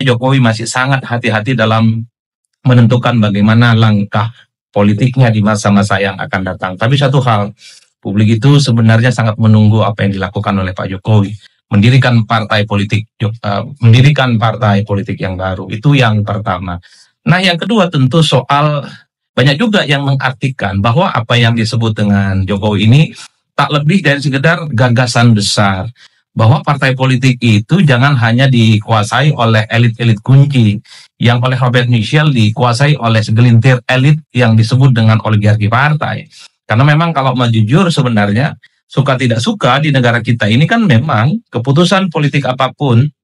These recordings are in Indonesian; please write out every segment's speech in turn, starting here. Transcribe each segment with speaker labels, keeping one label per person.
Speaker 1: Jokowi masih sangat hati-hati dalam menentukan bagaimana langkah politiknya di masa-masa yang akan datang. Tapi satu hal, publik itu sebenarnya sangat menunggu apa yang dilakukan oleh Pak Jokowi. Mendirikan partai politik yang baru, itu yang pertama. Nah, yang kedua tentu soal banyak juga yang mengartikan bahwa apa yang disebut dengan Jokowi ini tak lebih dari sekedar gagasan besar. Bahwa partai politik itu jangan hanya dikuasai oleh elit-elit kunci, yang oleh Robert Michel dikuasai oleh segelintir elit yang disebut dengan oligarki partai. Karena memang kalau mau jujur sebenarnya, suka tidak suka di negara kita ini kan memang keputusan politik apapun,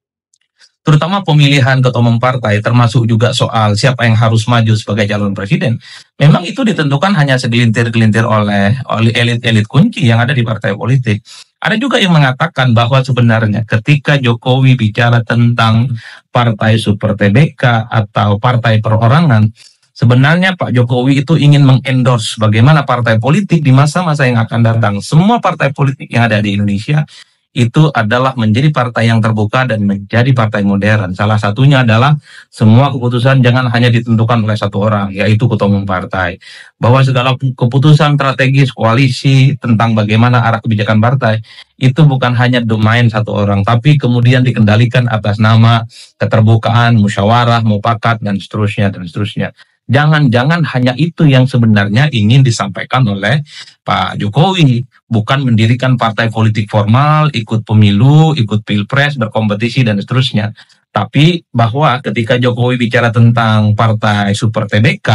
Speaker 1: terutama pemilihan ketua umum partai, termasuk juga soal siapa yang harus maju sebagai calon presiden, memang itu ditentukan hanya segelintir-gelintir oleh elit-elit kunci yang ada di partai politik. Ada juga yang mengatakan bahwa sebenarnya ketika Jokowi bicara tentang partai super TBK atau partai perorangan, sebenarnya Pak Jokowi itu ingin mengendorse bagaimana partai politik di masa-masa yang akan datang. Semua partai politik yang ada di Indonesia itu adalah menjadi partai yang terbuka dan menjadi partai modern. Salah satunya adalah semua keputusan jangan hanya ditentukan oleh satu orang, yaitu ketua umum partai. Bahwa segala keputusan strategis koalisi tentang bagaimana arah kebijakan partai itu bukan hanya domain satu orang, tapi kemudian dikendalikan atas nama keterbukaan, musyawarah, mufakat, dan seterusnya, dan seterusnya. Jangan-jangan hanya itu yang sebenarnya ingin disampaikan oleh Pak Jokowi, bukan mendirikan partai politik formal, ikut pemilu, ikut pilpres, berkompetisi, dan seterusnya. Tapi bahwa ketika Jokowi bicara tentang partai super TBK,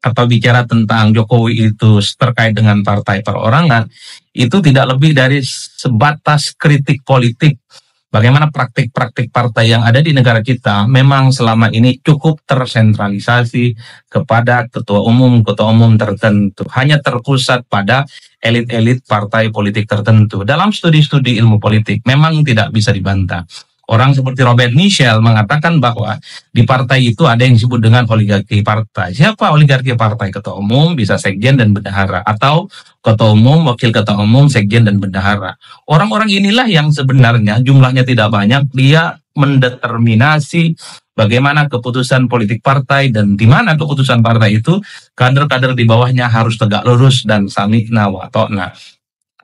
Speaker 1: atau bicara tentang Jokowi itu terkait dengan partai perorangan, itu tidak lebih dari sebatas kritik politik. Bagaimana praktik-praktik partai yang ada di negara kita memang selama ini cukup tersentralisasi kepada ketua umum tertentu. Hanya terpusat pada elit-elit partai politik tertentu. Dalam studi-studi ilmu politik memang tidak bisa dibantah. Orang seperti Robert Michel mengatakan bahwa di partai itu ada yang disebut dengan oligarki partai. Siapa oligarki partai? Ketua umum, bisa sekjen dan bendahara. Atau ketua umum, wakil ketua umum, sekjen dan bendahara. Orang-orang inilah yang sebenarnya jumlahnya tidak banyak. Dia mendeterminasi bagaimana keputusan politik partai dan di mana keputusan partai itu kader-kader di bawahnya harus tegak lurus dan sami'na wa ta'na.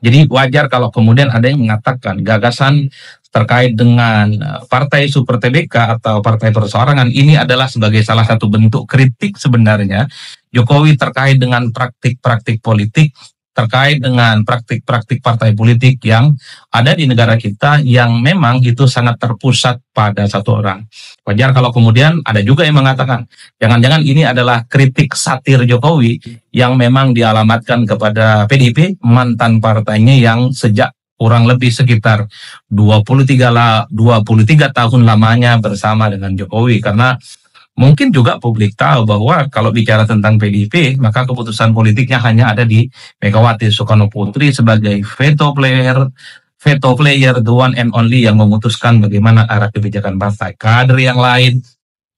Speaker 1: Jadi wajar kalau kemudian ada yang mengatakan gagasan terkait dengan partai super TBK atau partai perseorangan ini adalah sebagai salah satu bentuk kritik sebenarnya Jokowi terkait dengan praktik-praktik politik, terkait dengan praktik-praktik partai politik yang ada di negara kita yang memang itu sangat terpusat pada satu orang. Wajar kalau kemudian ada juga yang mengatakan jangan-jangan ini adalah kritik satir Jokowi yang memang dialamatkan kepada PDIP, mantan partainya yang sejak kurang lebih sekitar 23 tahun lamanya bersama dengan Jokowi. Karena mungkin juga publik tahu bahwa kalau bicara tentang PDIP, maka keputusan politiknya hanya ada di Megawati Soekarno Putri sebagai veto player, the one and only yang memutuskan bagaimana arah kebijakan partai. Kader yang lain,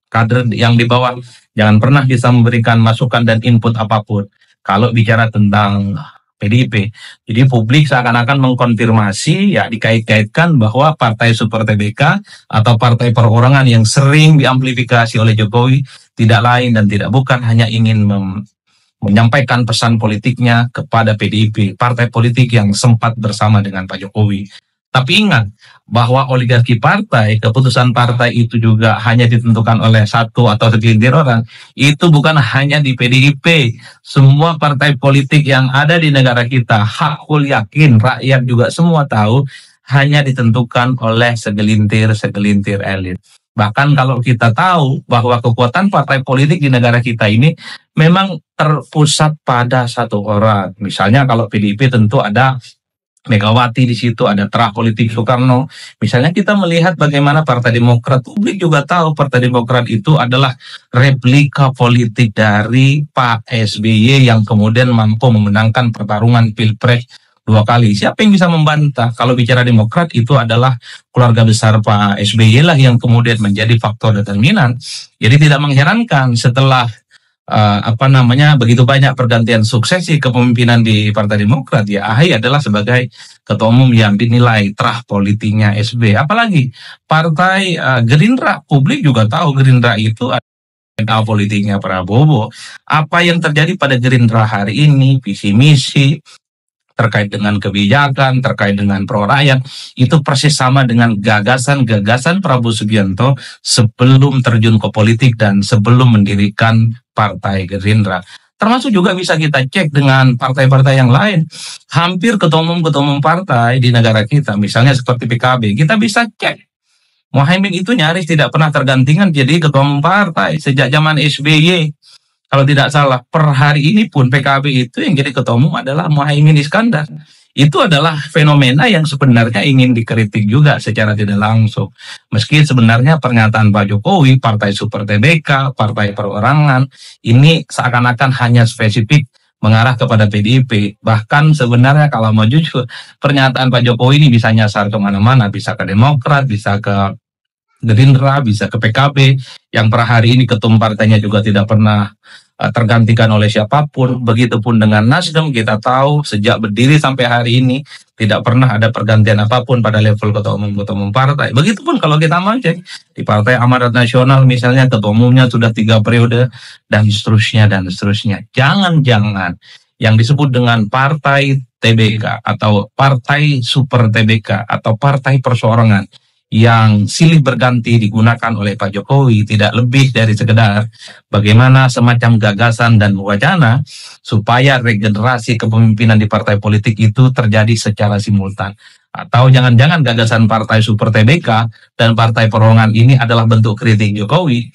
Speaker 1: kader yang di bawah, jangan pernah bisa memberikan masukan dan input apapun kalau bicara tentang PDIP. Jadi publik seakan-akan mengkonfirmasi, ya dikait-kaitkan bahwa partai super TBK atau partai perorangan yang sering diamplifikasi oleh Jokowi tidak lain dan tidak bukan hanya ingin menyampaikan pesan politiknya kepada PDIP, partai politik yang sempat bersama dengan Pak Jokowi. Tapi ingat bahwa oligarki partai, keputusan partai itu juga hanya ditentukan oleh satu atau segelintir orang. Itu bukan hanya di PDIP. Semua partai politik yang ada di negara kita, hakul yakin, rakyat juga semua tahu, hanya ditentukan oleh segelintir elit. Bahkan kalau kita tahu bahwa kekuatan partai politik di negara kita ini memang terpusat pada satu orang. Misalnya kalau PDIP tentu ada Megawati di situ, ada terah politik Soekarno. Misalnya kita melihat bagaimana Partai Demokrat, publik juga tahu Partai Demokrat itu adalah replika politik dari Pak SBY yang kemudian mampu memenangkan pertarungan Pilpres 2 kali. Siapa yang bisa membantah kalau bicara Demokrat itu adalah keluarga besar Pak SBY lah yang kemudian menjadi faktor determinan. Jadi tidak mengherankan setelah begitu banyak pergantian suksesi kepemimpinan di Partai Demokrat, ya AHY adalah sebagai ketua umum yang dinilai terah politiknya SB. Apalagi partai Gerindra, publik juga tahu Gerindra itu adalah politiknya Prabowo. Apa yang terjadi pada Gerindra hari ini, visi misi terkait dengan kebijakan, terkait dengan pro rakyat, itu persis sama dengan gagasan-gagasan Prabowo Subianto sebelum terjun ke politik dan sebelum mendirikan Partai Gerindra. Termasuk juga bisa kita cek dengan partai-partai yang lain. Hampir ketua umum partai di negara kita, misalnya seperti PKB, kita bisa cek. Muhaimin itu nyaris tidak pernah tergantikan jadi ketua umum partai sejak zaman SBY. Kalau tidak salah, per hari ini pun PKB itu yang jadi ketua umum adalah Muhaimin Iskandar. Itu adalah fenomena yang sebenarnya ingin dikritik juga secara tidak langsung. Meski sebenarnya pernyataan Pak Jokowi, Partai Super TBK, Partai Perorangan, ini seakan-akan hanya spesifik mengarah kepada PDIP. Bahkan sebenarnya kalau mau jujur, pernyataan Pak Jokowi ini bisa nyasar kemana-mana, bisa ke Demokrat, bisa ke Gerindra, bisa ke PKB, yang per hari ini ketum partainya juga tidak pernah tergantikan oleh siapapun. Begitupun dengan Nasdem, kita tahu sejak berdiri sampai hari ini tidak pernah ada pergantian apapun pada level ketua umum partai. Begitupun kalau kita mau cek di Partai Amanat Nasional misalnya, ketua umumnya sudah 3 periode dan seterusnya dan seterusnya. Jangan-jangan yang disebut dengan Partai TBK atau Partai Super TBK atau Partai Perseorangan yang silih berganti digunakan oleh Pak Jokowi tidak lebih dari sekedar bagaimana semacam gagasan dan wacana supaya regenerasi kepemimpinan di partai politik itu terjadi secara simultan. Atau jangan-jangan gagasan Partai Super TBK dan Partai Perorangan ini adalah bentuk kritik Jokowi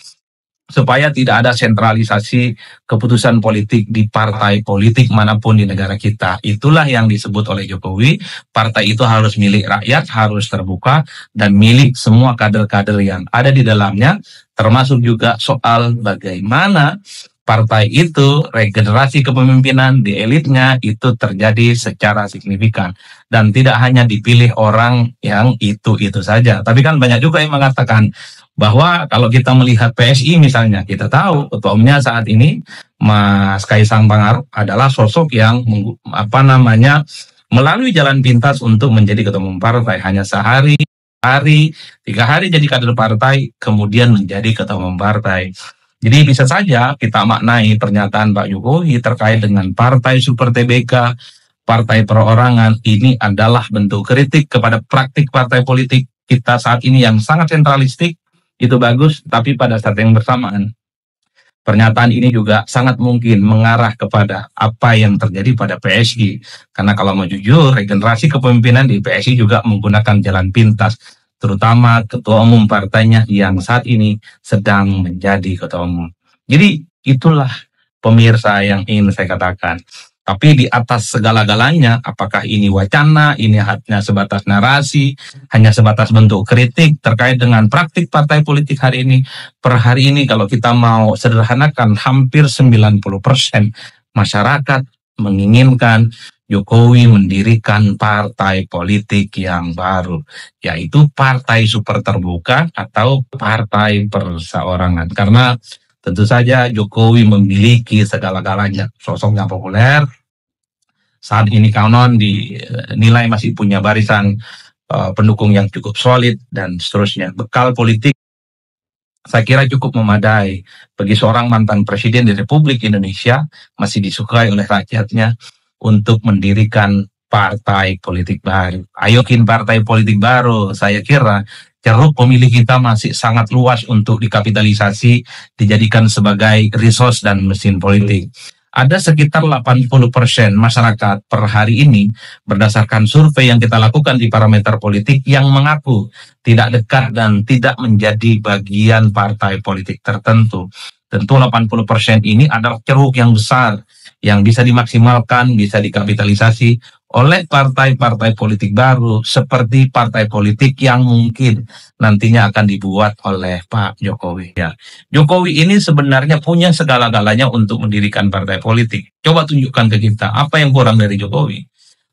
Speaker 1: supaya tidak ada sentralisasi keputusan politik di partai politik manapun di negara kita. Itulah yang disebut oleh Jokowi, partai itu harus milik rakyat, harus terbuka, dan milik semua kader-kader yang ada di dalamnya, termasuk juga soal bagaimana partai itu, regenerasi kepemimpinan di elitnya itu terjadi secara signifikan. Dan tidak hanya dipilih orang yang itu-itu saja. Tapi kan banyak juga yang mengatakan bahwa kalau kita melihat PSI misalnya, kita tahu ketua umumnya saat ini Mas Kaisang Pangarep adalah sosok yang melalui jalan pintas untuk menjadi ketua umum partai. Hanya sehari, 3 hari jadi kader partai, kemudian menjadi ketua umum partai. Jadi bisa saja kita maknai pernyataan Pak Jokowi terkait dengan Partai Super TBK, Partai Perorangan, ini adalah bentuk kritik kepada praktik partai politik kita saat ini yang sangat sentralistik. Itu bagus, tapi pada saat yang bersamaan pernyataan ini juga sangat mungkin mengarah kepada apa yang terjadi pada PSI. Karena kalau mau jujur, regenerasi kepemimpinan di PSI juga menggunakan jalan pintas, terutama ketua umum partainya yang saat ini sedang menjadi ketua umum. Jadi itulah pemirsa yang ingin saya katakan. Tapi di atas segala-galanya, apakah ini wacana, ini hanya sebatas narasi, hanya sebatas bentuk kritik terkait dengan praktik partai politik hari ini. Per hari ini kalau kita mau sederhanakan, hampir 90% masyarakat menginginkan Jokowi mendirikan partai politik yang baru, yaitu Partai Super Terbuka atau Partai Perseorangan. Karena tentu saja Jokowi memiliki segala-galanya, sosok yang populer, saat ini konon dinilai masih punya barisan pendukung yang cukup solid dan seterusnya. Bekal politik saya kira cukup memadai bagi seorang mantan presiden di Republik Indonesia, masih disukai oleh rakyatnya, untuk mendirikan partai politik baru. Ayokin partai politik baru, saya kira ceruk pemilih kita masih sangat luas untuk dikapitalisasi, dijadikan sebagai resource dan mesin politik. Ada sekitar 80% masyarakat per hari ini berdasarkan survei yang kita lakukan di parameter politik yang mengaku tidak dekat dan tidak menjadi bagian partai politik tertentu. Tentu 80% ini adalah ceruk yang besar yang bisa dimaksimalkan, bisa dikapitalisasi oleh partai-partai politik baru seperti partai politik yang mungkin nantinya akan dibuat oleh Pak Jokowi. Ya, Jokowi ini sebenarnya punya segala-galanya untuk mendirikan partai politik. Coba tunjukkan ke kita apa yang kurang dari Jokowi.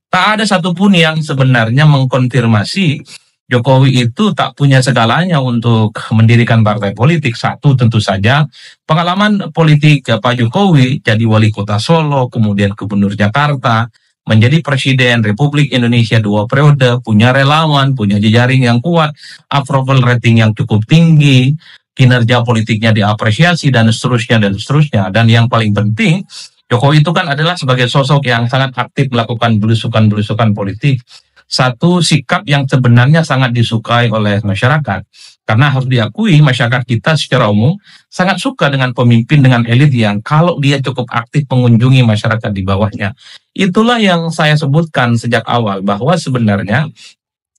Speaker 1: Tak ada satupun yang sebenarnya mengkonfirmasi Jokowi itu tak punya segalanya untuk mendirikan partai politik. Satu, tentu saja pengalaman politik Pak Jokowi jadi wali kota Solo, kemudian gubernur Jakarta, menjadi presiden Republik Indonesia 2 periode, punya relawan, punya jejaring yang kuat, approval rating yang cukup tinggi, kinerja politiknya diapresiasi, dan seterusnya, dan seterusnya. Dan yang paling penting, Jokowi itu kan adalah sebagai sosok yang sangat aktif melakukan belusukan-belusukan politik. Satu sikap yang sebenarnya sangat disukai oleh masyarakat. Karena harus diakui masyarakat kita secara umum sangat suka dengan pemimpin, dengan elit yang kalau dia cukup aktif mengunjungi masyarakat di bawahnya. Itulah yang saya sebutkan sejak awal, bahwa sebenarnya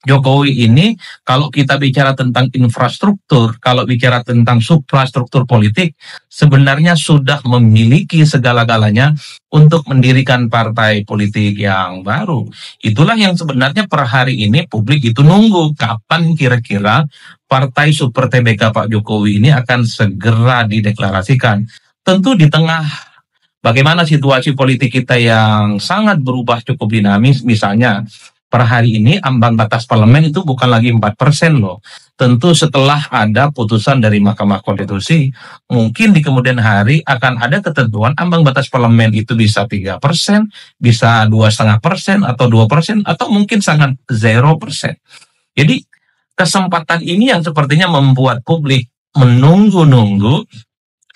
Speaker 1: Jokowi ini kalau kita bicara tentang infrastruktur, kalau bicara tentang suprastruktur politik, sebenarnya sudah memiliki segala-galanya untuk mendirikan partai politik yang baru. Itulah yang sebenarnya per hari ini publik itu nunggu kapan kira-kira partai Super TBK Pak Jokowi ini akan segera dideklarasikan. Tentu di tengah bagaimana situasi politik kita yang sangat berubah cukup dinamis, misalnya per hari ini ambang batas parlemen itu bukan lagi 4% loh. Tentu setelah ada putusan dari Mahkamah Konstitusi, mungkin di kemudian hari akan ada ketentuan ambang batas parlemen itu bisa 3%, bisa 2,5% atau 2%, atau mungkin sangat 0%. Jadi kesempatan ini yang sepertinya membuat publik menunggu-nunggu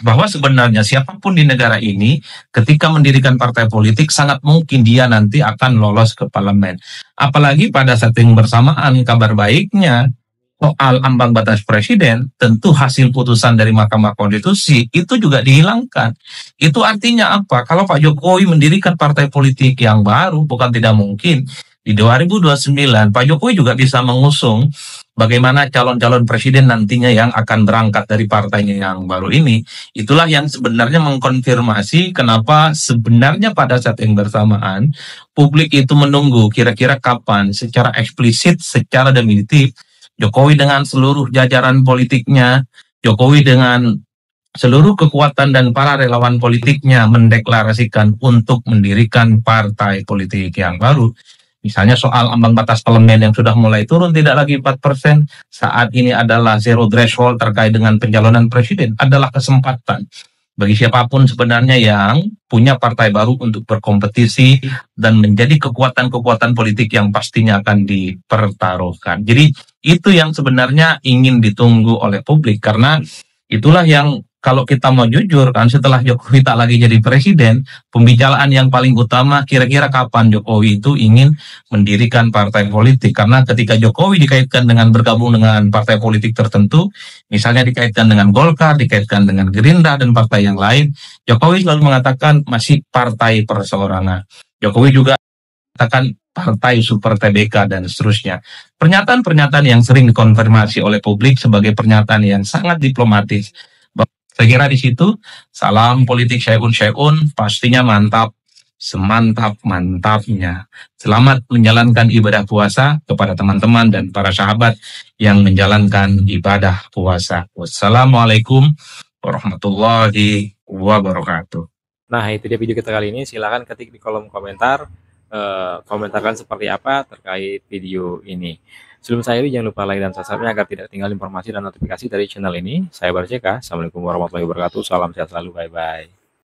Speaker 1: bahwa sebenarnya siapapun di negara ini ketika mendirikan partai politik sangat mungkin dia nanti akan lolos ke parlemen. Apalagi pada saat yang bersamaan, kabar baiknya soal ambang batas presiden, tentu hasil putusan dari Mahkamah Konstitusi itu juga dihilangkan. Itu artinya apa? Kalau Pak Jokowi mendirikan partai politik yang baru, bukan tidak mungkin di 2029 Pak Jokowi juga bisa mengusung bagaimana calon-calon presiden nantinya yang akan berangkat dari partainya yang baru ini. Itulah yang sebenarnya mengkonfirmasi kenapa sebenarnya pada saat yang bersamaan publik itu menunggu kira-kira kapan secara eksplisit, secara definitif Jokowi dengan seluruh jajaran politiknya, Jokowi dengan seluruh kekuatan dan para relawan politiknya mendeklarasikan untuk mendirikan partai politik yang baru. Misalnya soal ambang batas parlemen yang sudah mulai turun tidak lagi 4%, saat ini adalah zero threshold terkait dengan pencalonan presiden, adalah kesempatan bagi siapapun sebenarnya yang punya partai baru untuk berkompetisi dan menjadi kekuatan-kekuatan politik yang pastinya akan dipertaruhkan. Jadi itu yang sebenarnya ingin ditunggu oleh publik, karena itulah yang kalau kita mau jujur kan, setelah Jokowi tak lagi jadi presiden, pembicaraan yang paling utama kira-kira kapan Jokowi itu ingin mendirikan partai politik. Karena ketika Jokowi dikaitkan dengan bergabung dengan partai politik tertentu, misalnya dikaitkan dengan Golkar, dikaitkan dengan Gerindra dan partai yang lain, Jokowi selalu mengatakan masih partai perseorangan. Jokowi juga mengatakan partai Super TBK dan seterusnya. Pernyataan-pernyataan yang sering dikonfirmasi oleh publik sebagai pernyataan yang sangat diplomatis. Saya kira di situ salam politik Syai'un pastinya mantap, semantap mantapnya. Selamat menjalankan ibadah puasa kepada teman-teman dan para sahabat yang menjalankan ibadah puasa. Wassalamualaikum warahmatullahi wabarakatuh.
Speaker 2: Nah, itu dia video kita kali ini. Silahkan ketik di kolom komentar, komentarkan seperti apa terkait video ini. Sebelum saya jangan lupa like dan subscribe agar tidak tinggal informasi dan notifikasi dari channel ini. Saya Barjeka. Assalamualaikum warahmatullahi wabarakatuh. Salam sehat selalu. Bye-bye.